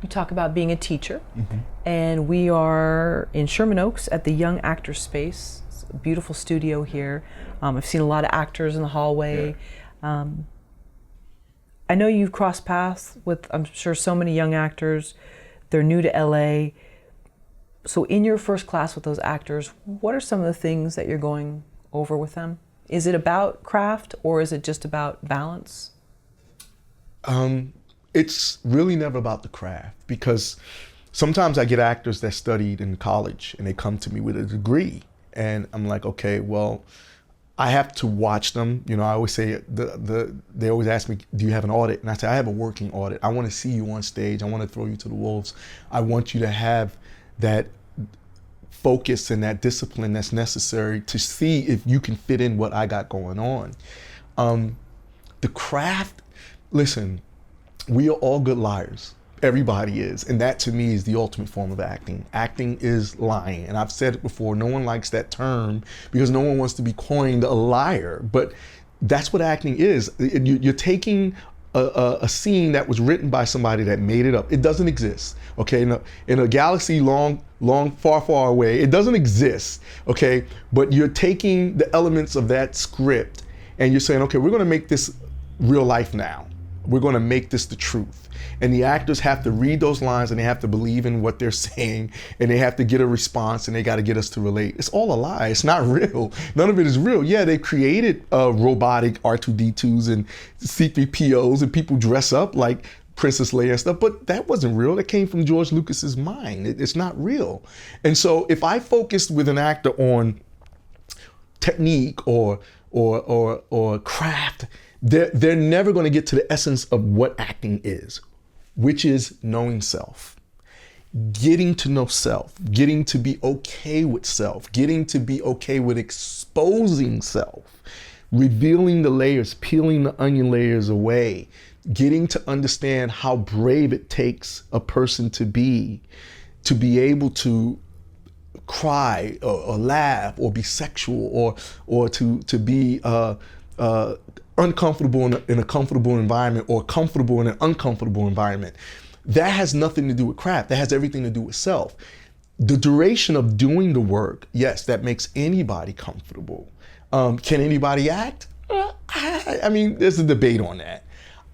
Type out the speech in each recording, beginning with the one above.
You talk about being a teacher, and we are in Sherman Oaks at the Young Actors Space. It's a beautiful studio here. I've seen a lot of actors in the hallway. Yeah. I know you've crossed paths with, I'm sure, so many young actors. They're new to LA. So in your first class with those actors, what are some of the things that you're going over with them? Is it about craft, or is it just about balance? It's really never about the craft, because sometimes I get actors that studied in college and they come to me with a degree, and I'm like, okay, well, I have to watch them. You know, I always say, they always ask me, do you have an audit? And I say, I have a working audit. I want to see you on stage. I want to throw you to the wolves. I want you to have that focus and that discipline that's necessary to see if you can fit in what I got going on. The craft, listen, we are all good liars. Everybody is. And that to me is the ultimate form of acting. Acting is lying. And I've said it before, no one likes that term because no one wants to be coined a liar. But that's what acting is. You're taking a scene that was written by somebody that made it up. It doesn't exist. Okay, in a galaxy long, far, far away, it doesn't exist. Okay, but you're taking the elements of that script and you're saying, okay, we're going to make this real life now. We're going to make this the truth. And the actors have to read those lines and they have to believe in what they're saying, and they have to get a response, and they got to get us to relate. It's all a lie. It's not real. None of it is real. Yeah, they created robotic R2-D2s and C-3POs, and people dress up like Princess Leia and stuff, but that wasn't real. That came from George Lucas's mind. It's not real. And so if I focused with an actor on technique or craft, they're never going to get to the essence of what acting is, which is knowing self, getting to know self, getting to be okay with self, getting to be okay with exposing self, revealing the layers, peeling the onion layers away, getting to understand how brave it takes a person to be able to cry or laugh or be sexual or to be uncomfortable in a comfortable environment, or comfortable in an uncomfortable environment. That has nothing to do with craft. That has everything to do with self. The duration of doing the work, yes, that makes anybody comfortable. Can anybody act? I mean, there's a debate on that.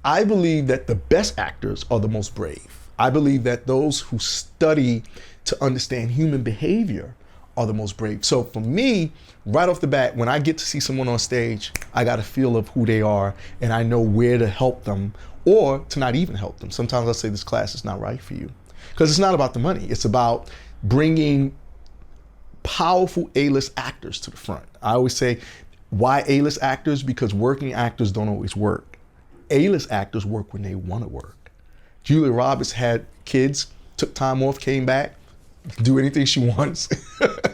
I believe that the best actors are the most brave. I believe that those who study to understand human behavior are the most brave. So for me, right off the bat, when I get to see someone on stage, I got a feel of who they are, and I know where to help them or to not even help them. Sometimes I say this class is not right for you, because it's not about the money. It's about bringing powerful A-list actors to the front. I always say, why A-list actors? Because working actors don't always work. A-list actors work when they want to work. Julia Roberts had kids, took time off, came back, do anything she wants.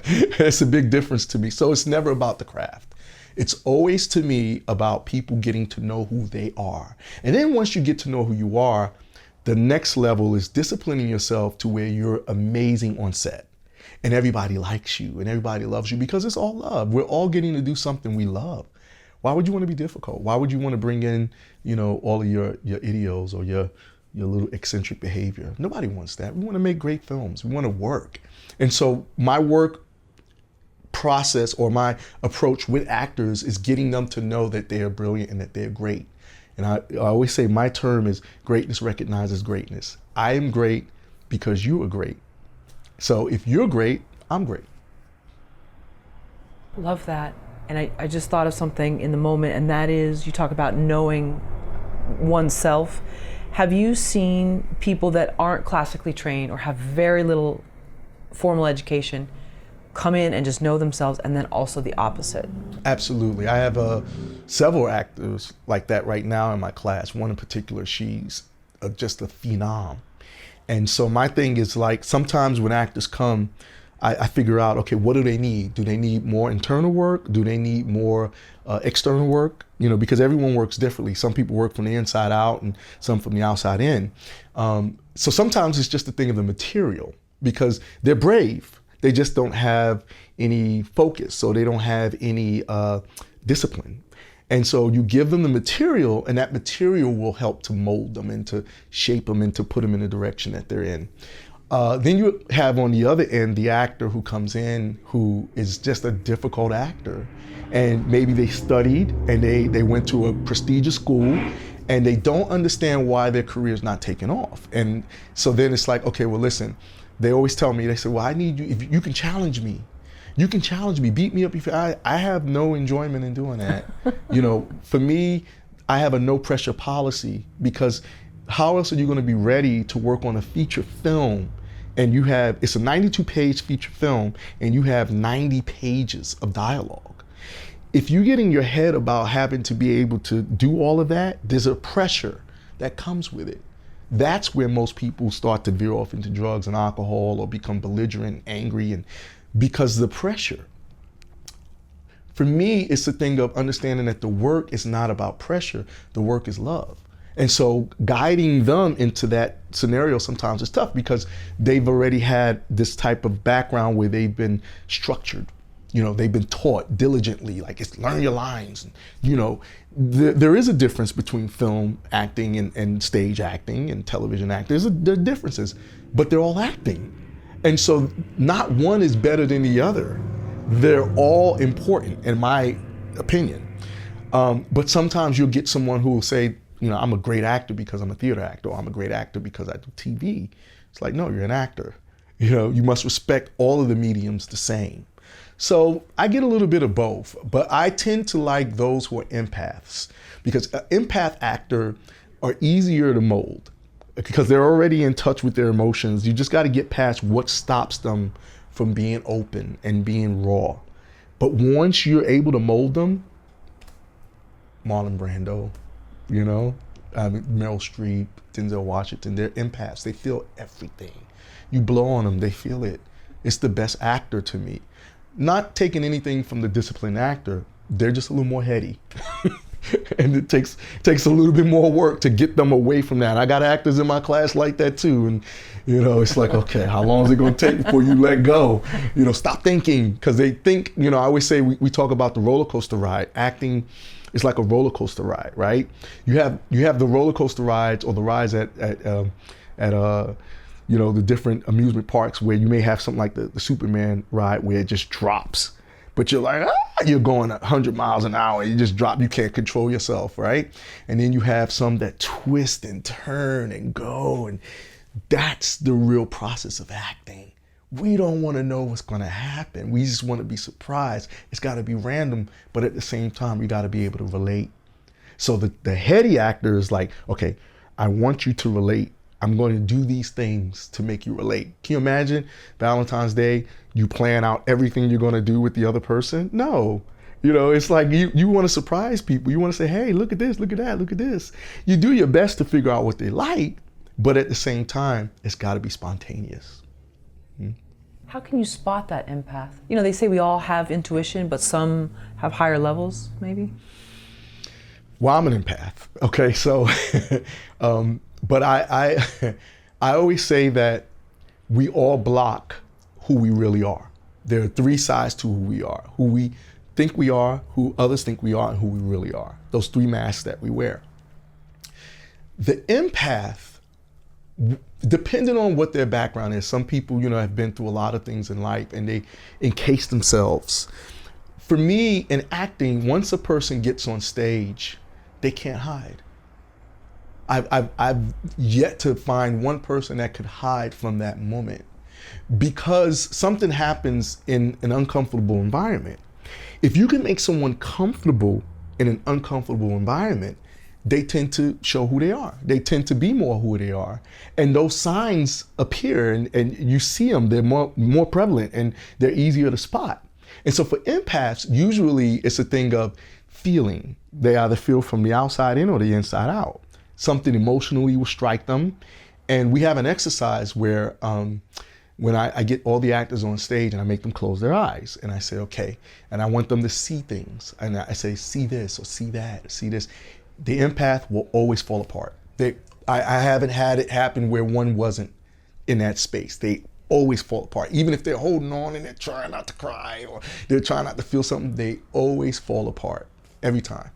It's a big difference to me. So it's never about the craft. It's always, to me, about people getting to know who they are. And then once you get to know who you are, the next level is disciplining yourself to where you're amazing on set. And everybody likes you and everybody loves you, because it's all love. We're all getting to do something we love. Why would you want to be difficult? Why would you want to bring in, you know, all of your idiots or your little eccentric behavior? Nobody wants that. We want to make great films. We want to work. And so my work process, or my approach with actors, is getting them to know that they are brilliant and that they're great. And I always say my term is greatness recognizes greatness. I am great because you are great. So if you're great, I'm great. Love that. And I just thought of something in the moment, and that is, you talk about knowing oneself. Have you seen people that aren't classically trained or have very little formal education come in and just know themselves, and then also the opposite? Absolutely. I have several actors like that right now in my class. One in particular, she's just a phenom. And so my thing is, like, sometimes when actors come, I figure out, okay, what do they need? Do they need more internal work? Do they need more external work? You know, because everyone works differently. Some people work from the inside out and some from the outside in. So sometimes it's just a thing of the material, because they're brave. They just don't have any focus, so they don't have any discipline. And so you give them the material, and that material will help to mold them and to shape them and to put them in the direction that they're in. Then you have on the other end the actor who comes in who is just a difficult actor. And maybe they studied and they went to a prestigious school and they don't understand why their career is not taking off. And so then it's like, okay, well, listen, they always tell me, they say, well, I need you, if you can challenge me. You can challenge me, beat me up. I have no enjoyment in doing that. You know, for me, I have a no pressure policy, because how else are you going to be ready to work on a feature film? And you have, it's a 92-page feature film and you have 90 pages of dialogue. If you get in your head about having to be able to do all of that, there's a pressure that comes with it. That's where most people start to veer off into drugs and alcohol or become belligerent, angry, and because the pressure. For me, it's the thing of understanding that the work is not about pressure, the work is love. And so guiding them into that scenario sometimes is tough, because they've already had this type of background where they've been structured. You know, they've been taught diligently, like, it's learn your lines. And, you know, there is a difference between film acting and stage acting and television acting. There are differences, but they're all acting. And so not one is better than the other. They're all important, in my opinion. But sometimes you'll get someone who will say, you know, I'm a great actor because I'm a theater actor, or I'm a great actor because I do TV. It's like, no, you're an actor. You know, you must respect all of the mediums the same. So I get a little bit of both, but I tend to like those who are empaths, because an empath actor are easier to mold because they're already in touch with their emotions. You just got to get past what stops them from being open and being raw. But once you're able to mold them, Marlon Brando, you know, Meryl Streep, Denzel Washington, they're empaths. They feel everything. You blow on them, they feel it. It's the best actor to me. Not taking anything from the disciplined actor, they're just a little more heady. And it takes a little bit more work to get them away from that. I got actors in my class like that too. And, you know, it's like, okay, how long is it going to take before you let go? You know, stop thinking, because they think, you know, I always say we talk about the roller coaster ride. Acting is like a roller coaster ride, right? You have the roller coaster rides, or the rides at you know, the different amusement parks where you may have something like the Superman ride where it just drops. But you're like, you're going 100 miles an hour, you just drop, you can't control yourself, right? And then you have some that twist and turn and go, and that's the real process of acting. We don't want to know what's going to happen. We just want to be surprised. It's got to be random, but at the same time, you got to be able to relate. So the heady actor is like, okay, I want you to relate. I'm going to do these things to make you relate. Can you imagine Valentine's Day, you plan out everything you're going to do with the other person? No. You know, it's like you want to surprise people. You want to say, hey, look at this, look at that, look at this. You do your best to figure out what they like, but at the same time, it's got to be spontaneous. How can you spot that empath? You know, they say we all have intuition, but some have higher levels, maybe? Well, I'm an empath. Okay, so, but I always say that we all block who we really are. There are three sides to who we are: who we think we are, who others think we are, and who we really are. Those three masks that we wear. The empath, depending on what their background is, some people, you know, have been through a lot of things in life and they encase themselves. For me, in acting, once a person gets on stage, they can't hide. I've yet to find one person that could hide from that moment, because something happens in an uncomfortable environment. If you can make someone comfortable in an uncomfortable environment, they tend to show who they are. They tend to be more who they are. And those signs appear and you see them, they're more prevalent and they're easier to spot. And so for empaths, usually it's a thing of feeling. They either feel from the outside in or the inside out. Something emotionally will strike them. And we have an exercise where when I get all the actors on stage and I make them close their eyes and I say, okay, and I want them to see things. And I say, see this or see that, or see this. The empath will always fall apart. I haven't had it happen where one wasn't in that space. They always fall apart. Even if they're holding on and they're trying not to cry or they're trying not to feel something, they always fall apart every time.